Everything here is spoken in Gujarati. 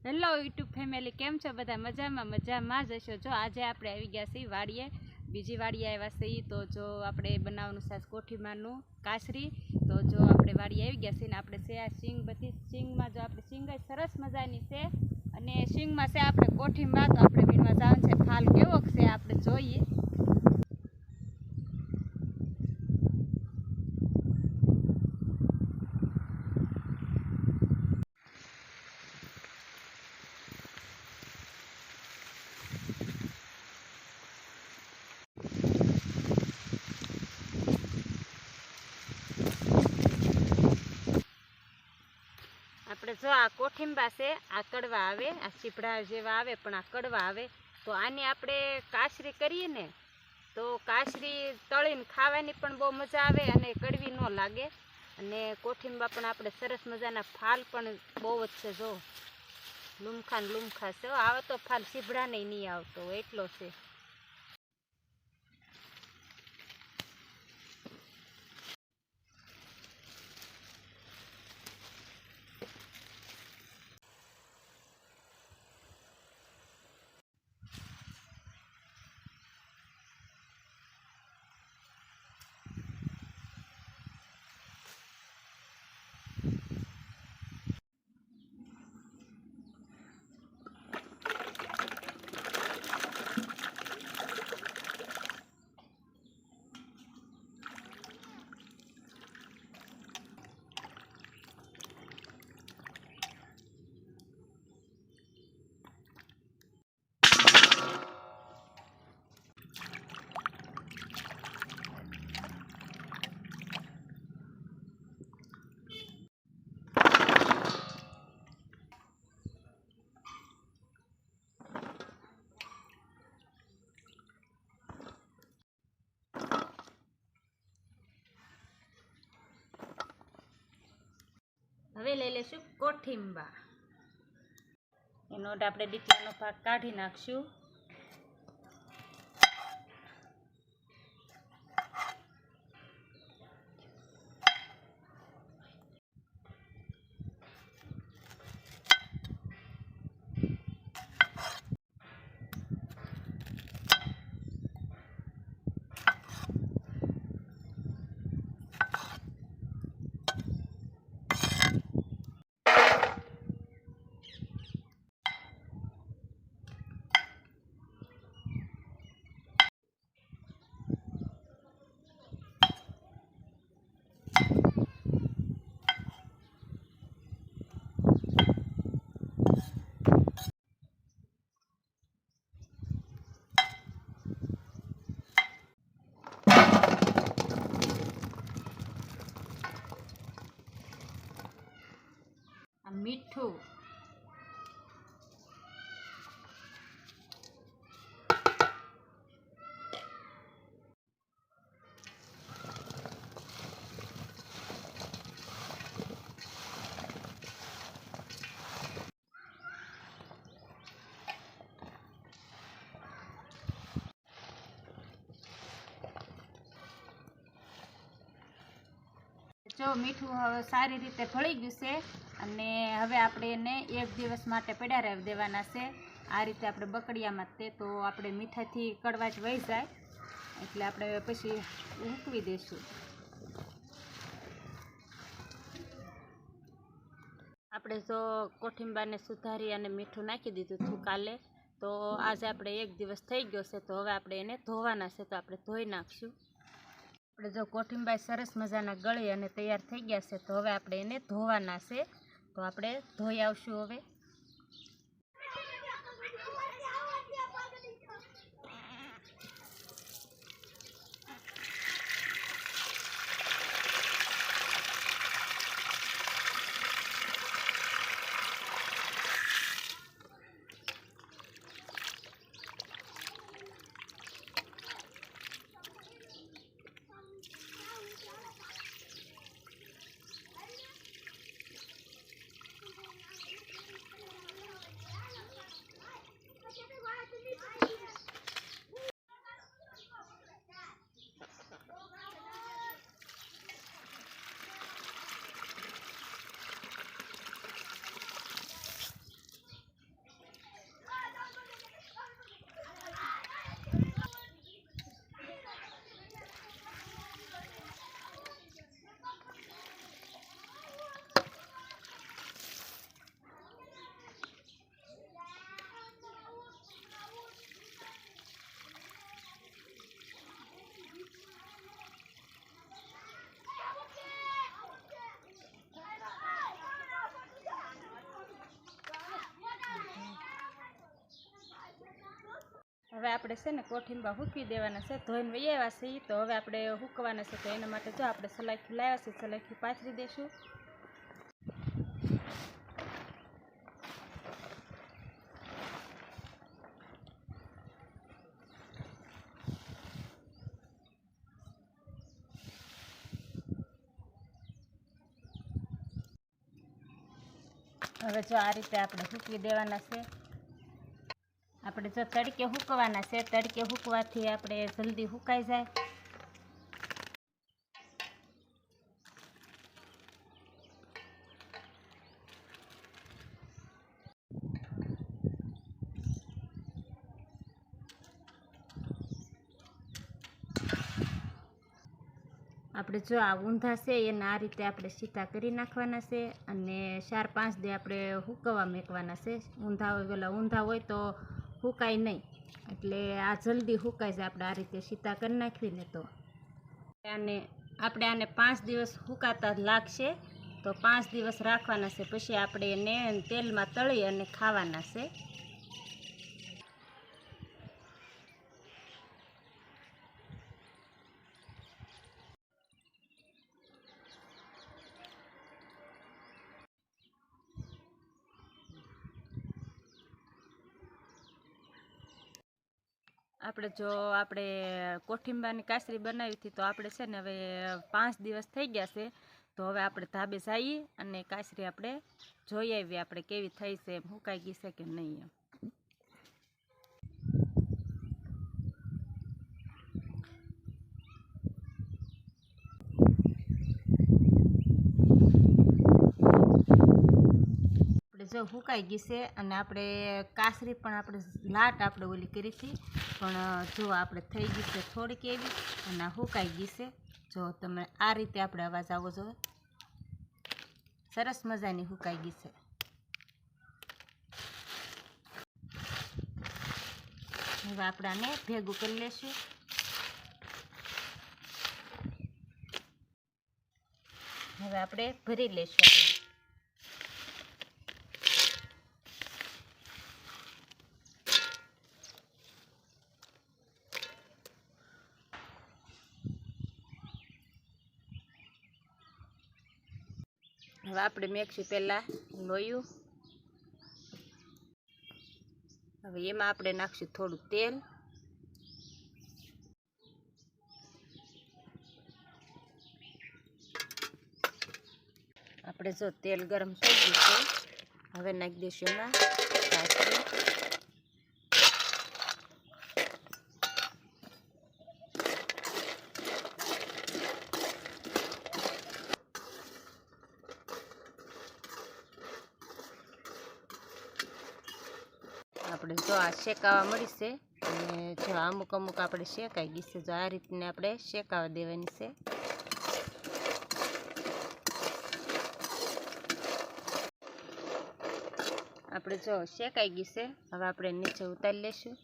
હેલો યુટ્યુબ ફેમિલી, કેમ છો બધા? મજામાં જ હશો। જો આજે આપણે આવી ગયા છીએ વાડીએ, બીજી વાડીએ આવ્યા છીએ। તો જો આપણે બનાવવાનું છે કોઠીમાનું કાસરી। તો જો આપણે વાડીએ આવી ગયા છીએ ને આપણે છે આ સિંગ, બધી સિંગમાં જો આપણે સિંગ સરસ મજાની છે અને સિંગમાં છે આપણે કોઠીમાં। તો આપણે વીણવા જવાનું છે, ફાલ કેવો છે આપણે જોઈએ। આપણે જો આ કોઠીંબા છે, આ કડવા આવે, આ ચીપડા જેવા આવે પણ આ કડવા આવે। તો આની આપણે કાસરી કરીએ ને તો કાસરી તળીને ખાવાની પણ બહુ મજા આવે અને કડવી ન લાગે। અને કોઠીંબા પણ આપણે સરસ મજાના ફાલ પણ બહુ જ છે, જો લૂમખા ને લૂમખા છે। આવે તો ફાલ ચીપડાને નહીં આવતો એટલો છે। હવે લઈ લેશું કોઠીંબા, એનો આપણે ડીટલાનો ભાગ કાઢી નાખશું। મીઠું, જો મીઠું હવે સારી રીતે ભળી ગયું છે અને હવે આપણે એને એક દિવસ માટે પડ્યા રહેવા દેવાના છે। આ રીતે આપણે બકડિયામાં તે તો આપણે મીઠાથી કડવાશ વહી જાય એટલે આપણે પછી મૂકવી દઈશું। આપણે જો કોઠીંબાને સુધારી અને મીઠું નાખી દીધું હતું કાલે, તો આજે આપણે એક દિવસ થઈ ગયો છે। તો હવે આપણે એને ધોવાના છે, તો આપણે ધોઈ નાખશું। આપણે જો કોઠીંબા સરસ મજાના ગળી અને તૈયાર થઈ ગયા છે, તો હવે આપણે એને ધોવાના છે। તો આપણે ધોઈ આવશું હવે। હવે આપણે છે ને કોઠીંબા હૂકવી દેવાના છે, ધોઈને વહી આવ્યા છે તો હવે આપણે હૂકવાના છે, તો એના માટે જો આપણે સલાખી લાવ્યા છે, સલાખી પાથરી દઈશું. હવે જો આ રીતે આપણે હૂકવી દેવાના છે. આપણે જો તડકે હૂકવાના છે, તડકે હૂકવાથી આપણે જલ્દી સુકાઈ જાય. આપણે જો આ ઊંધા છે એને આ રીતે આપણે સીધા કરી નાખવાના છે અને 4-5 દી આપણે સૂકવવા મૂકવાના છે. ઊંધા હોય તો સુકાય નહીં, એટલે આ જલ્દી સુકાઈ જાય. આપણે આ રીતે સીધા કરી નાખીને તો આપણે આને 5 દિવસ સુકાતા લાગશે, તો 5 દિવસ રાખવાના છે. પછી આપણે એને તેલમાં તળી અને ખાવાના છે. આપણે કોઠીંબાની કાસરી બનાવી હતી, તો આપણે છે ને હવે 5 દિવસ થઈ ગયા છે. તો હવે આપણે ધાબે જઈએ અને કાસરી આપણે જોઈ આવીએ આપણે કેવી થઈ છે, એમ સુકાઈ ગઈ છે કે નહીં એમ. જો સુકાઈ ગઈ છે અને આપણે કાસરી પણ આપણે લાટ આપણે ઓલી કરી હતી, પણ જો આપણે થઈ ગઈ છે થોડીક એવી અને સુકાઈ ગઈ છે. જો તમે આ રીતે આપણે અવાજ આવો જોઈએ, સરસ મજાની સુકાઈ ગઈ છે. હવે આપણે આને ભેગું કરી લેશું. હવે આપણે ભરી લેશું. હવે આપણે મેકશું પહેલાં લોયું. હવે એમાં આપણે નાખશું થોડું તેલ. આપણે જો તેલ ગરમ થઈ ગયું છે, હવે નાખી દઈશું એમાં કાસરી. આપણે જો આ શેકાવા મળી છે અને જો અમુક આપણે શેકાઈ ગઈ છે. જો આ રીતને આપણે શેકાવા દેવાની છે. આપણે જો શેકાઈ ગઈ છે, હવે આપણે નીચે ઉતારી લઈશું.